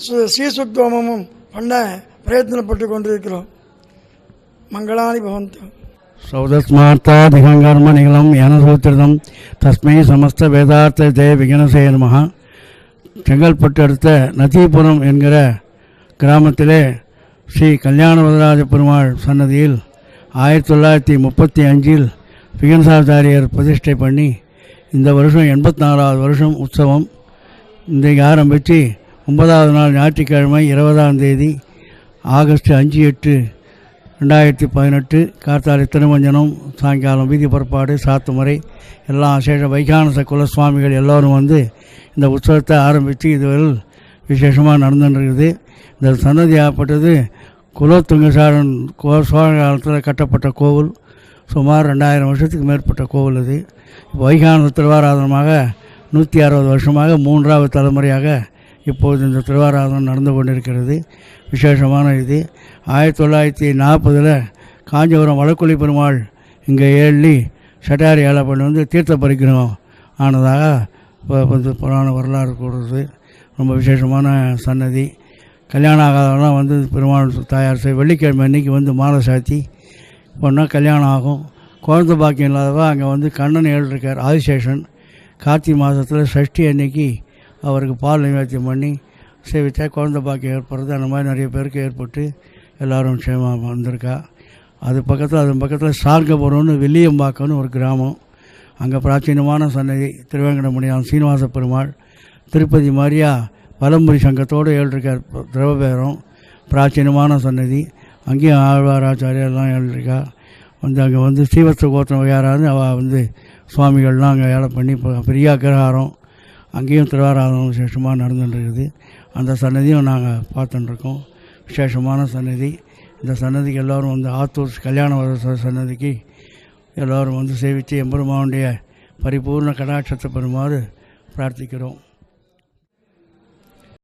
ஸ்ரீசுத்தோமமும் பண்ண பிரயத்தனப்பட்டு கொண்டிருக்கிறோம். மங்களானி பவந்து. சௌதஸ்மார்த்தாதிகங்கர்ம நிகழம் யனசூத்திரம் தஸ்மை சமஸ்த வேதார்த்த ஜெய விகனசே நமஹ. செங்கல்பட்டு அடுத்த நதிபுரம் என்கிற கிராமத்திலே ஸ்ரீ கல்யாண வரதராஜ பெருமாள் சன்னதியில் 1935 விகனசாச்சாரியர் பிரதிஷ்டை பண்ணி இந்த வருஷம் 84வது வருஷம் உற்சவம். இன்றைக்கு ஆரம்பித்து 9வது நாள் ஞாயிற்றுக்கிழமை 20ஆம் தேதி ஆகஸ்ட் 5/8/2018 கார்த்தாலை திருமஞ்சனம், சாயங்காலம் வீதி புறப்பாடு, சாத்துமுறை எல்லாம் விசேஷ வைகானச குலசுவாமிகள் எல்லோரும் வந்து இந்த உற்சவத்தை ஆரம்பித்து இதுவரை விசேஷமாக நடந்துருக்குது. இந்த சன்னதி ஆகப்பட்டது குலோத்துங்க சோழ காலத்தில் கட்டப்பட்ட கோவில். சுமார் 2000 வருஷத்துக்கு மேற்பட்ட கோவில் இது. வைகானச திருவாராதனமாக 160 வருஷமாக 3வது தலைமுறையாக இப்போது இந்த திருவாராதனம் நடந்து கொண்டிருக்கிறது. விசேஷமான இது 1940 காஞ்சிபுரம் வடக்குழி பெருமாள் இங்கே ஏழி சட்டாரி ஏழை பண்ணி வந்து தீர்த்த பரிக்கிரகம் ஆனதாக வந்து புராண வரலாறு கூடுறது. ரொம்ப விசேஷமான சன்னதி. கல்யாணம் ஆகாதவெல்லாம் வந்து பெருமாள் தயார் செய்ய வெள்ளிக்கிழமை அன்றைக்கி வந்து மாலை சாத்தி போனால் கல்யாணம் ஆகும். குழந்தை பாக்கியம் இல்லாதவா அங்கே வந்து கண்ணன் ஏழிருக்கார் ஆதிசேஷன். கார்த்திகை மாதத்தில் சஷ்டி அன்னைக்கு அவருக்கு பால் நைவேத்தியம் பண்ணி சேவித்தா குழந்தை பாக்கியம் ஏற்படுறது. அந்த மாதிரி நிறைய பேருக்கு ஏற்பட்டு எல்லோரும் க்ஷேமமாக வந்திருக்கா. அதன் பக்கத்தில் சார்கபுரம்னு வெள்ளியம்பாக்கம்னு ஒரு கிராமம். அங்கே பிராச்சீனமான சன்னதி திருவேங்கடமுடியான் சீனிவாச பெருமாள். திருப்பதி மாதிரியா பலம்புரி சங்கத்தோடு ஏழிருக்கார் திரவபேரம். பிராச்சீனமான சன்னதி. அங்கேயும் ஆழ்வாராச்சாரியெல்லாம் ஏழிருக்கா. வந்து அங்கே வந்து ஸ்ரீவத்ச கோத்திரம் யாராவது அவள் வந்து சுவாமிகள்லாம் அங்கே ஏழை பண்ணி பெரிய அக்ரஹாரம் அங்கேயும் திருவாராதனம் விசேஷமாக நடந்துட்டுருக்குது. அந்த சன்னதியும் நாங்கள் பார்த்துட்டுருக்கோம். விசேஷமான சன்னதி. இந்த சன்னதிக்கு எல்லோரும் வந்து ஆத்தூர் கல்யாண சன்னதிக்கு எல்லோரும் வந்து சேவித்து எம்பெருமானுடைய பரிபூர்ண கடாட்சத்தை பெறுமாறு பிரார்த்திக்கிறோம்.